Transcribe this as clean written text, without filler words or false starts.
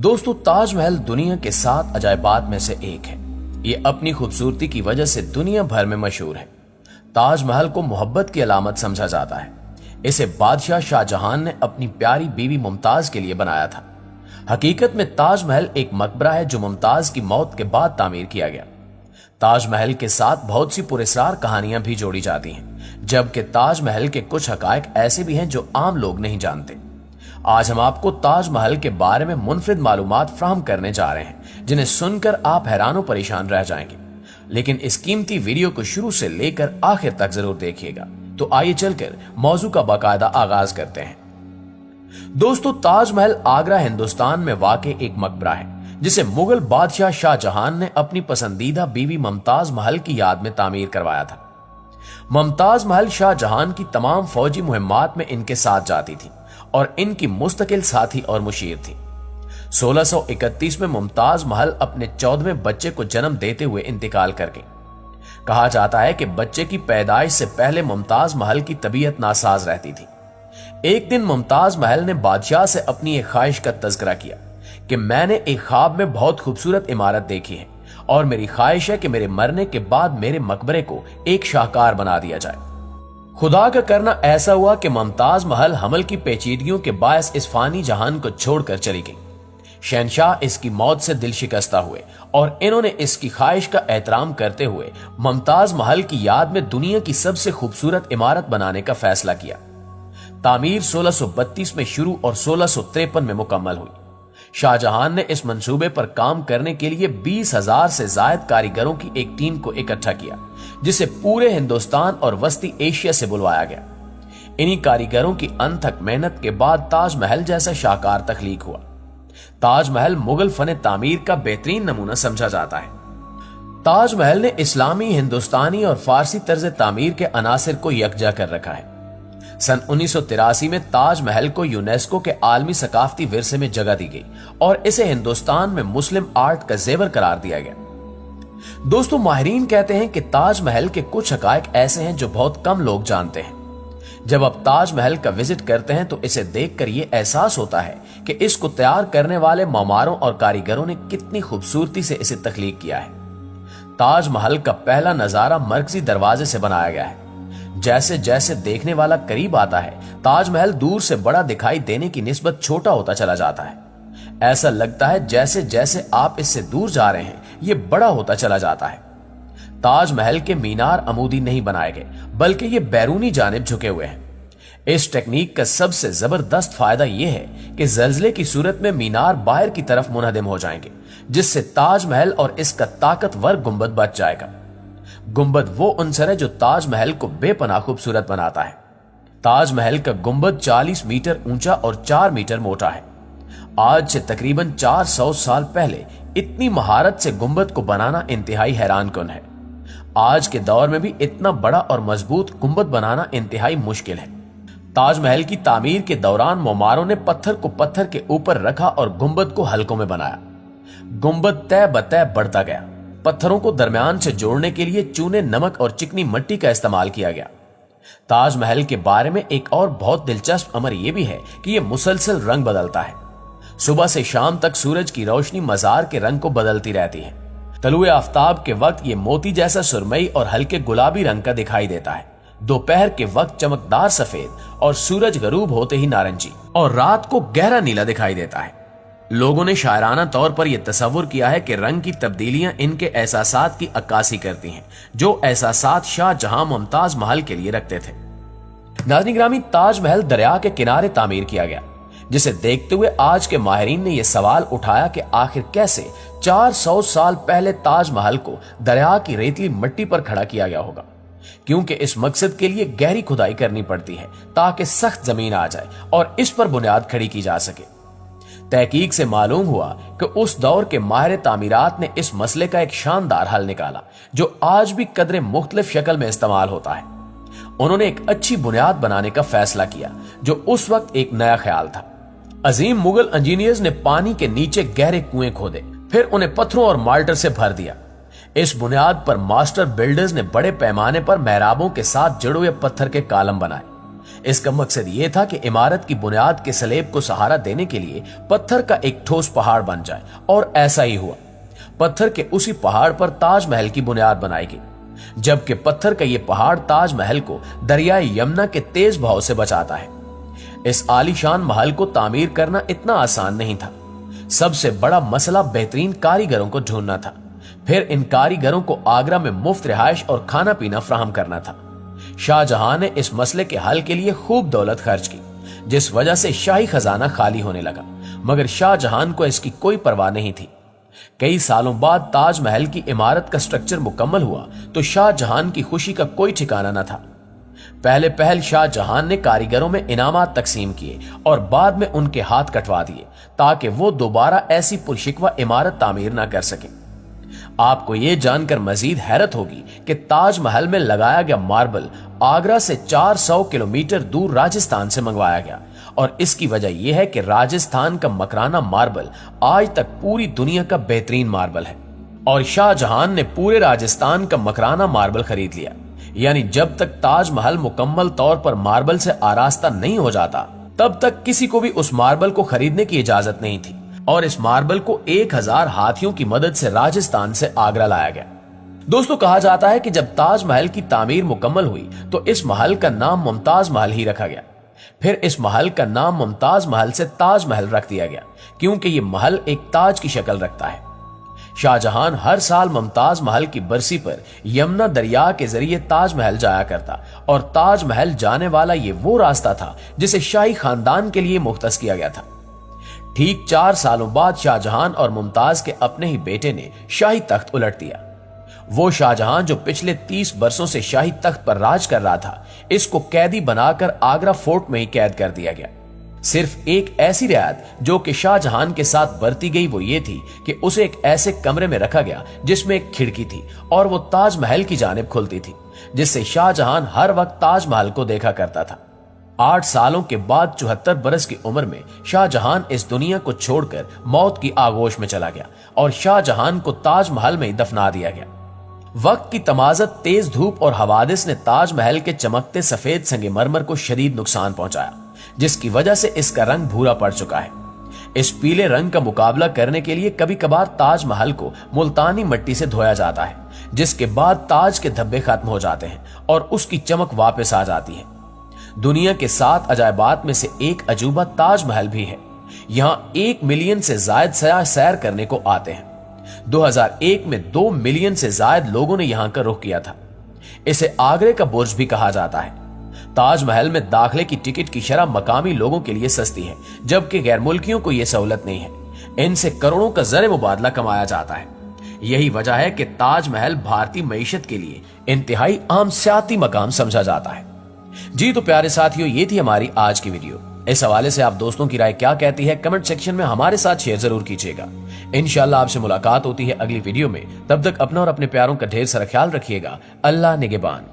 दोस्तों, ताजमहल दुनिया के 7 अजायबात में से एक है। ये अपनी खूबसूरती की वजह से दुनिया भर में मशहूर है। ताजमहल को मोहब्बत की अलामत समझा जाता है। इसे बादशाह शाहजहां ने अपनी प्यारी बीवी मुमताज के लिए बनाया था। हकीकत में ताजमहल एक मकबरा है जो मुमताज की मौत के बाद तामीर किया गया। ताजमहल के साथ बहुत सी पुरस्कार कहानियां भी जोड़ी जाती हैं, जबकि ताजमहल के कुछ हकायक ऐसे भी हैं जो आम लोग नहीं जानते। आज हम आपको ताजमहल के बारे में मुनफरिद मालूमात फराहम करने जा रहे हैं, जिन्हें सुनकर आप हैरान परेशान रह जाएंगे। लेकिन इस कीमती वीडियो को शुरू से लेकर आखिर तक जरूर देखिएगा। तो आइए चलकर मौजू का बाकायदा आगाज करते हैं। दोस्तों, ताजमहल आगरा हिंदुस्तान में वाक़े एक मकबरा है, जिसे मुगल बादशाह शाहजहां ने अपनी पसंदीदा बीवी मुमताज महल की याद में तामीर करवाया था। मुमताज महल शाहजहां की तमाम फौजी मुहिम्मात में इनके साथ जाती थी और इनकी मुस्तकिल साथी और मुशीर थी। 1631 में मुमताज महल अपने 14वें बच्चे को जन्म देते हुए इंतकाल कर गई। कहा जाता है कि बच्चे की पैदाइश से पहले मुमताज महल की तबीयत नासाज रहती थी। एक दिन मुमताज महल ने बादशाह से अपनी एक ख्वाहिश का तज़किरा किया कि मैंने एक ख्वाब में बहुत खूबसूरत इमारत देखी है और मेरी ख्वाहिश है कि मेरे मरने के बाद मेरे मकबरे को एक शाहकार बना दिया जाए। खुदा का करना ऐसा हुआ कि मुमताज महल हमल की पेचीदगियों के बायस इस फानी जहान को छोड़कर चली गई। शहनशाह इसकी मौत से दिल शिकस्ता हुए और इन्होंने इसकी ख्वाहिश का एहतराम करते हुए मुमताज महल की याद में दुनिया की सबसे खूबसूरत इमारत बनाने का फैसला किया। तामीर 1632 में शुरू और 1653 में मुकम्मल हुई। शाहजहां ने इस मंसूबे पर काम करने के लिए 20,000 से जायद कारीगरों की एक टीम को इकट्ठा किया, जिसे पूरे हिंदुस्तान और वस्ती एशिया से बुलवाया गया। इन्हीं कारीगरों की अनथक मेहनत के बाद ताजमहल जैसा शाहकार तख्लीक हुआ। ताजमहल मुगल फन तामीर का बेहतरीन नमूना समझा जाता है। ताजमहल ने इस्लामी, हिंदुस्तानी और फारसी तर्ज तामीर के अनासिर को यकजा कर रखा है। सन 1983 में ताजमहल को यूनेस्को के आलमी सकाफती विरसे में जगह दी गई और इसे हिंदुस्तान में मुस्लिम आर्ट का जेवर करार दिया गया। दोस्तों, माहिरीन कहते हैं कि ताजमहल के कुछ हकायक ऐसे हैं जो बहुत कम लोग जानते हैं। जब आप ताजमहल का विजिट करते हैं तो इसे देखकर यह एहसास होता है कि इसको तैयार करने वाले मामारों और कारीगरों ने कितनी खूबसूरती से इसे तख्लीक किया है। ताजमहल का पहला नजारा मरकजी दरवाजे से बनाया गया है। जैसे जैसे देखने वाला करीब आता है, ताजमहल दूर से बड़ा दिखाई देने की निस्बत छोटा होता चला जाता है। ऐसा लगता है जैसे जैसे आप इससे दूर जा रहे हैं, यह बड़ा होता चला जाता है। ताजमहल के मीनार अमूदी नहीं बनाए गए, बल्कि ये बैरूनी जानिब झुके हुए हैं। इस टेक्निक का सबसे जबरदस्त फायदा यह है कि जल्जले की सूरत में मीनार बाहर की तरफ मुनहदिम हो जाएंगे, जिससे ताजमहल और इसका ताकतवर गुंबद बच जाएगा। गुंबद वो उनसर है जो ताजमहल को बेपनाह खूबसूरत बनाता है। ताजमहल का गुंबद 40 मीटर ऊंचा और 4 मीटर मोटा है। आज से तकरीबन 400 साल पहले इतनी महारत से गुंबद को बनाना इंतहाई हैरानकुन है। आज के दौर में भी इतना बड़ा और मजबूत गुंबद बनाना इंतहाई मुश्किल है। ताजमहल की तामीर के दौरान मोमारों ने पत्थर को पत्थर के ऊपर रखा और गुंबद को हलकों में बनाया। गुंबद तय बतय बढ़ता गया। पत्थरों को दरमियान से जोड़ने के लिए चूने, नमक और चिकनी मिट्टी का इस्तेमाल किया गया। ताजमहल के बारे में एक और बहुत दिलचस्प अमर यह भी है कि यह मुसलसल रंग बदलता है। सुबह से शाम तक सूरज की रोशनी मजार के रंग को बदलती रहती है। तलुए आफ्ताब के वक्त ये मोती जैसा सुरमई और हल्के गुलाबी रंग का दिखाई देता है। दोपहर के वक्त चमकदार सफेद और सूरज गरूब होते ही नारंगी और रात को गहरा नीला दिखाई देता है। लोगों ने शायराना तौर पर यह तस्वुर किया है कि रंग की तब्दीलियां इनके एहसासात की अक्कासी करती हैं, जो एहसासात शाहजहां मुमताज महल के लिए रखते थे। नाज़रीन गिरामी, ताजमहल दरिया के किनारे तामीर किया गया, जिसे देखते हुए आज के माहिरीन ने यह सवाल उठाया कि आखिर कैसे 400 साल पहले ताजमहल को दरिया की रेतली मिट्टी पर खड़ा किया गया होगा, क्योंकि इस मकसद के लिए गहरी खुदाई करनी पड़ती है ताकि सख्त जमीन आ जाए और इस पर बुनियाद खड़ी की जा सके। तहकीक से मालूम हुआ कि उस दौर के माहिर तामीरात ने इस मसले का एक शानदार हल निकाला, जो आज भी कदरे मुख्तलिफ शक्ल में इस्तेमाल होता है। उन्होंने एक अच्छी बुनियाद बनाने का फैसला किया, जो उस वक्त एक नया ख्याल था। अजीम मुगल इंजीनियर्स ने पानी के नीचे गहरे कुएं खोदे, फिर उन्हें पत्थरों और माल्टर से भर दिया। इस बुनियाद पर मास्टर बिल्डर्स ने बड़े पैमाने पर मेहराबों के साथ जुड़े हुए पत्थर के कालम बनाए। इसका मकसद ये था कि इमारत की बुनियाद के स्लेब को सहारा देने के लिए पत्थर का एक ठोस पहाड़ बन जाए, और ऐसा ही हुआ। पत्थर के उसी पहाड़ पर ताजमहल की बुनियाद बनाई गई, जबकि पत्थर का यह पहाड़ ताजमहल को दरियाए यमुना के तेज बहाव से बचाता है। इस आलीशान महल को तामीर करना इतना आसान नहीं था। सबसे बड़ा मसला बेहतरीन कारीगरों को ढूंढना था। फिर इन कारीगरों को आगरा में मुफ्त रिहाइश और खाना पीना फराहम करना था। शाहजहां ने इस मसले के हल के लिए खूब दौलत खर्च की, जिस वजह से शाही खजाना खाली होने लगा। मगर शाहजहां को इसकी कोई परवाह नहीं थी। कई सालों बाद ताजमहल की इमारत का स्ट्रक्चर मुकम्मल हुआ तो शाहजहां की खुशी का कोई ठिकाना न था। पहले पहल शाहजहां ने कारीगरों में इनामात तकसीम किए और बाद में उनके हाथ कटवा दिए, ताकि वो दोबारा ऐसी पुरशिकवा इमारत तामीर ना कर सके। आपको यह जानकर मजीद हैरत होगी कि ताजमहल में लगाया गया मार्बल आगरा से 400 किलोमीटर दूर राजस्थान से मंगवाया गया, और इसकी वजह यह है कि राजस्थान का मकराना मार्बल आज तक पूरी दुनिया का बेहतरीन मार्बल है। और शाहजहां ने पूरे राजस्थान का मकराना मार्बल खरीद लिया। यानी जब तक ताजमहल मुकम्मल तौर पर मार्बल से आरास्ता नहीं हो जाता, तब तक किसी को भी उस मार्बल को खरीदने की इजाजत नहीं थी। और इस मार्बल को 1000 हाथियों की मदद से राजस्थान से आगरा लाया गया। दोस्तों, कहा जाता है कि जब ताजमहल की तामीर मुकम्मल हुई तो इस महल का नाम मुमताज महल ही रखा गया। फिर इस महल का नाम मुमताज महल से ताजमहल रख दिया गया, क्योंकि यह महल एक ताज की शक्ल रखता है। शाहजहां हर साल मुमताज महल की बरसी पर यमुना दरिया के जरिए ताजमहल जाया करता, और ताजमहल जाने वाला ये वो रास्ता था जिसे शाही खानदान के लिए मुख्तस किया गया था। ठीक 4 सालों बाद शाहजहां और मुमताज के अपने ही बेटे ने शाही तख्त उलट दिया। वो शाहजहां जो पिछले 30 बरसों से शाही तख्त पर राज कर रहा था, इसको कैदी बनाकर आगरा फोर्ट में ही कैद कर दिया गया। सिर्फ एक ऐसी रियायत जो कि शाहजहां के साथ बरती गई वो ये थी कि उसे एक ऐसे कमरे में रखा गया जिसमें एक खिड़की थी, और वो ताजमहल की जानिब खुलती थी, जिससे शाहजहां हर वक्त ताजमहल को देखा करता था। 8 सालों के बाद 74 बरस की उम्र में शाहजहां इस दुनिया को छोड़कर मौत की आगोश में चला गया, और शाहजहां को ताजमहल में ही दफना दिया गया। वक्त की तमाजत, तेज धूप और हवादिस ने ताजमहल के चमकते सफेद संगमरमर को शदीद नुकसान पहुंचाया, जिसकी वजह से इसका रंग भूरा पड़ चुका है। इस पीले रंग का मुकाबला करने के लिए कभी कभार ताजमहल को मुल्तानी मिट्टी से धोया जाता है, जिसके बाद ताज के धब्बे खत्म हो जाते हैं और उसकी चमक वापस आ जाती है। दुनिया के 7 अजायबात में से एक अजूबा ताजमहल भी है। यहाँ 1 मिलियन से जायद सयाह सैर करने को आते हैं। 2001 में 2 मिलियन से जायद लोगों ने यहाँ का रुख किया था। इसे आगरे का बुर्ज भी कहा जाता है। ताजमहल में दाखिले की टिकट की शरह मकामी लोगों के लिए सस्ती है, जबकि गैर मुल्कियों को यह सहूलत नहीं है। इनसे करोड़ों का ज़र मुबादला कमाया जाता है। यही वजह है कि ताजमहल भारतीय मईशत के लिए इंतहाई आम सियाती मकाम समझा जाता है। जी तो प्यारे साथियों, ये थी हमारी आज की वीडियो। इस हवाले से आप दोस्तों की राय क्या कहती है, कमेंट सेक्शन में हमारे साथ शेयर जरूर कीजिएगा। इंशाल्लाह आपसे मुलाकात होती है अगली वीडियो में। तब तक अपना और अपने प्यारों का ढेर सारा ख्याल रखिएगा। अल्लाह निगहबान।